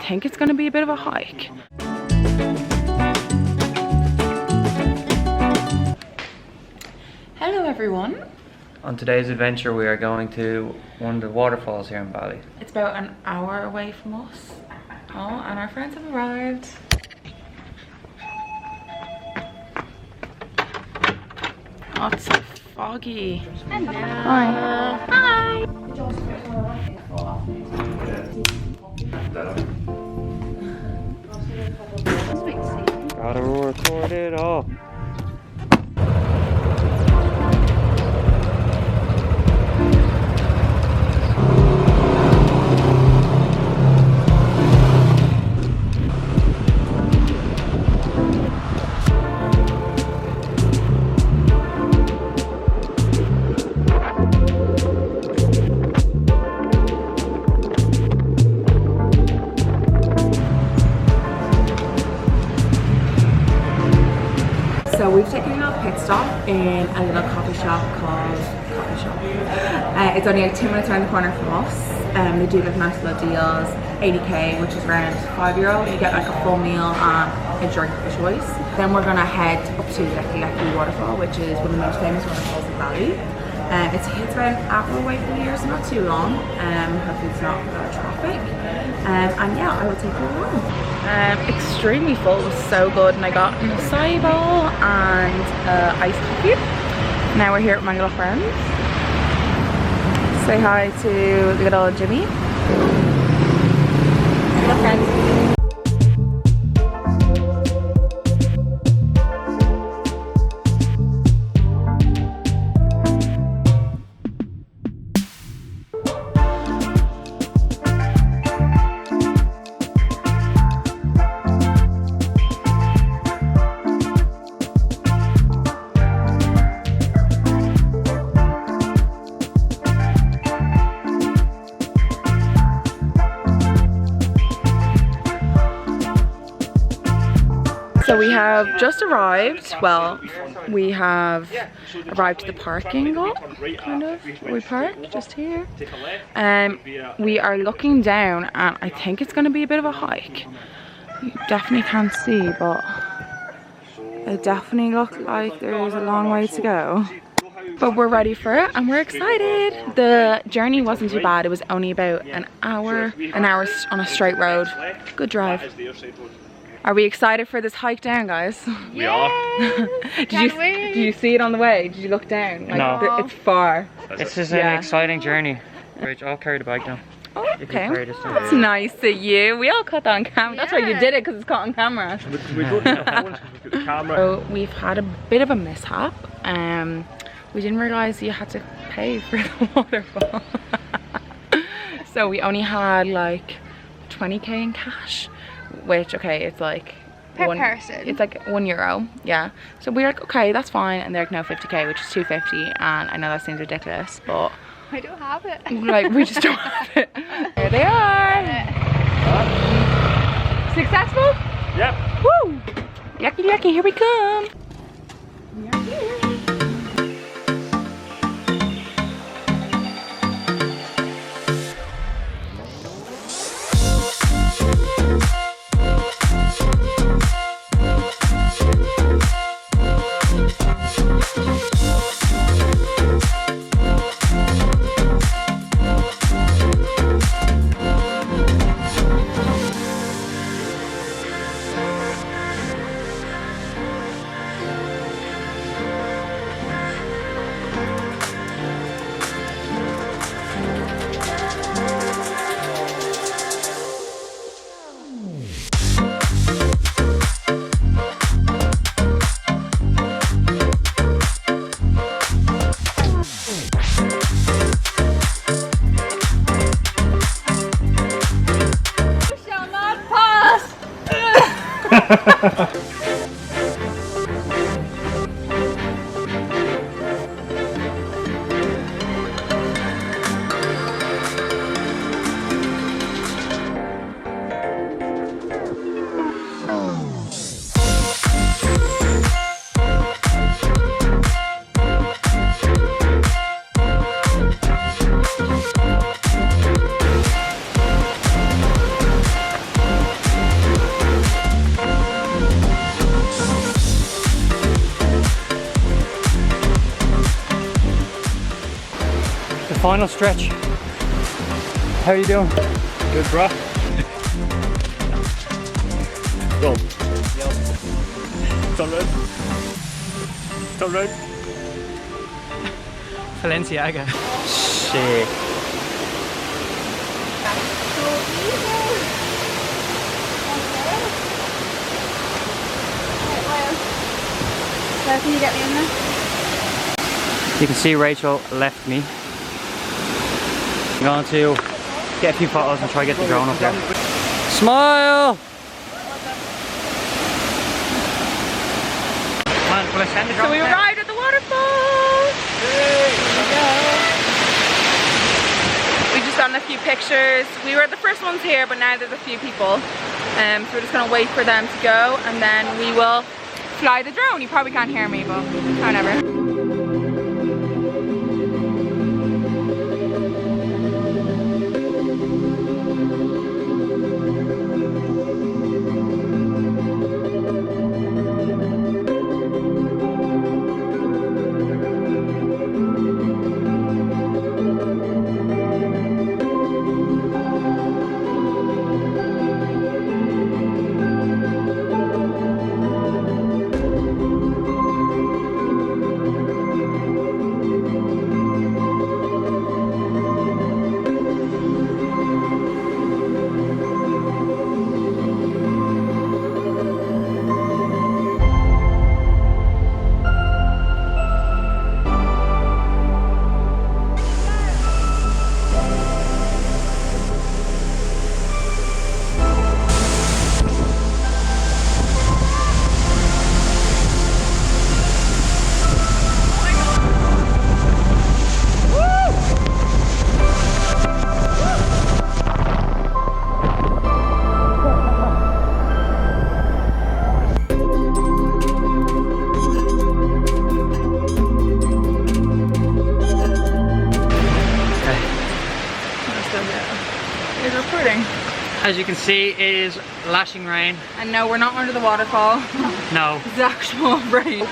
think it's going to be a bit of a hike. Hello everyone. On today's adventure we are going to one of the waterfalls here in Bali. It's about an hour away from us. Oh, and our friends have arrived. Oh, it's so foggy. Hello. Hi. Hi. Gotta record it all. So we've taken a little pit stop in a little coffee shop called it's only like 2 minutes around the corner from us. They do like nice little deals, 80k, which is around €5. You get like a full meal and a drink of choice. Then we're gonna head up to Leke Leke Waterfall, which is one of the most famous waterfalls in Bali. It's about an hour away from here, so not too long. Hopefully it's not a lot of traffic. And yeah, I will take you along. Extremely full, it was so good, and I got an acai bowl and iced coffee. Now we're here with my little friends. Say hi to little Jimmy. Little friends. So we have just arrived, well, we have arrived at the parking lot, kind of, we parked just here. We are looking down and I think it's going to be a bit of a hike. You definitely can't see, but it definitely looks like there's a long way to go. But we're ready for it and we're excited. The journey wasn't too bad, it was only about an hour on a straight road. Good drive. Are we excited for this hike down, guys? We are. Did you see it on the way? Did you look down? Like, no. It's far. This is an exciting journey. Right, I'll carry the bike now. Oh, okay. That's nice of you. We all caught that on camera. That's why you did it, because it's caught on camera. We don't have phones because we've got the camera. So we've had a bit of a mishap. We didn't realise you had to pay for the waterfall. So we only had like 20k in cash. Which, okay, it's like per person. It's like €1, yeah. So we're like, okay, that's fine, and they're like, no, 50k, which is 250, and I know that seems ridiculous, but I don't have it. like, we just don't have it. There they are. Successful? Yep. Woo! Leke Leke, here we come. We are here. final stretch. How are you doing? Good, bro. Go. Turn round. Turn round. Balenciaga. Shit. Can you get me in there? You can see Rachel left me. I'm going to get a few photos and try to get the drone up there. Smile! Come on, will I send the drone So we up there? arrived at the waterfalls! We just gotten a few pictures. We were the first ones here, but now there's a few people. So we're just gonna wait for them to go and then we will fly the drone. You probably can't hear me, but whatever. As you can see, it is lashing rain. And no, we're not under the waterfall. No. It's actual rain.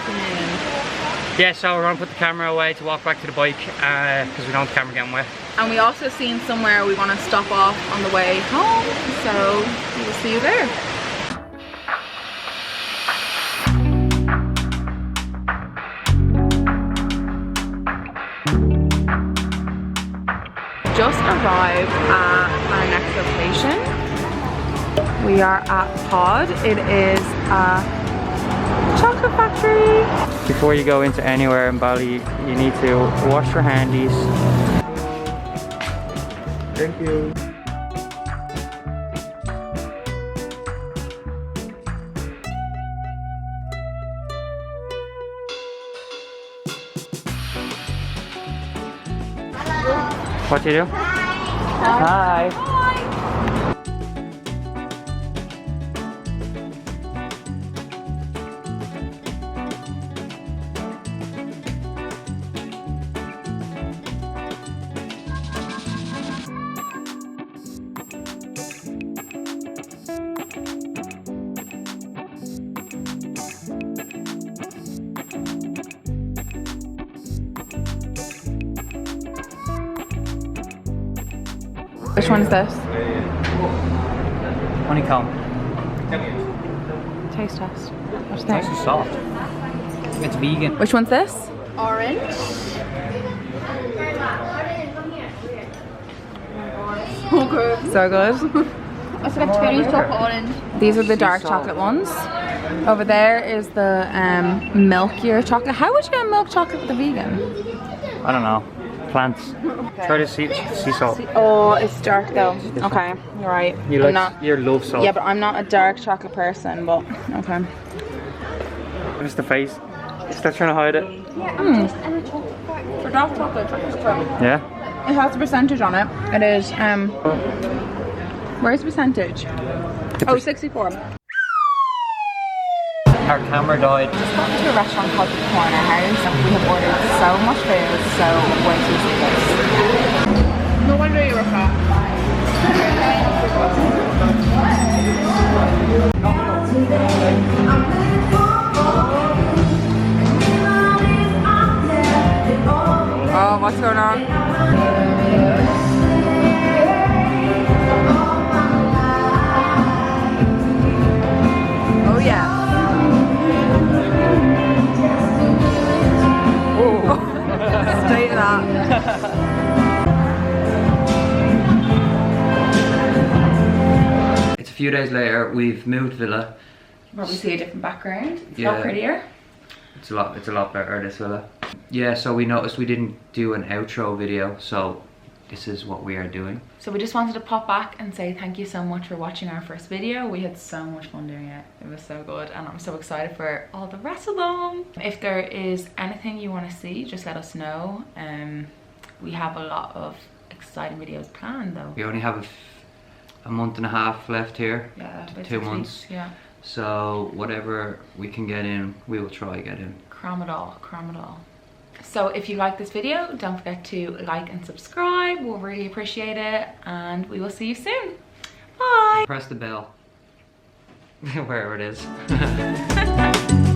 Yeah, so we're gonna put the camera away to walk back to the bike because we don't want the camera getting wet. And we also seen somewhere we want to stop off on the way home. So we will see you there. Just arrived at our next location. We are at Pod. It is a chocolate factory. Before you go into anywhere in Bali, you need to wash your handies. Thank you. What do you do? Hi. Which one is this? Honeycomb. Taste test. What's It's actually soft. It's vegan. Which one's this? Orange. So good. I forgot to finish chocolate orange. These are the dark chocolate ones. Over there is the milkier chocolate. How would you get milk chocolate with a vegan? I don't know. Plants. Try the sea salt. Oh, it's dark though. Okay, you're right. You I'm like your love salt. Yeah, but I'm not a dark chocolate person, but okay. What's the face? Still trying to hide it? For dark chocolate, chocolate's good. Yeah? It has a percentage on it. It is, where's the percentage? Oh, 64. Our camera died. Just got into a restaurant called the Corner House and we have ordered so much food, so wait till you see this. No wonder you were fat. Oh, what's going on? few days later, we've moved villa. Probably see a different background. It's a Yeah. lot prettier. It's a lot better, this villa. Yeah, so we noticed we didn't do an outro video, so this is what we are doing. So we just wanted to pop back and say thank you so much for watching our first video. We had so much fun doing it. It was so good and I'm so excited for all the rest of them. If there is anything you want to see, just let us know. We have a lot of exciting videos planned though. We only have a month and a half left here. Yeah, about 2 6 months. weeks, yeah. So whatever we can get in, we will try get in. Cram it all, cram it all. So if you like this video, don't forget to like and subscribe. We'll really appreciate it and we will see you soon. Bye. Press the bell. Wherever it is.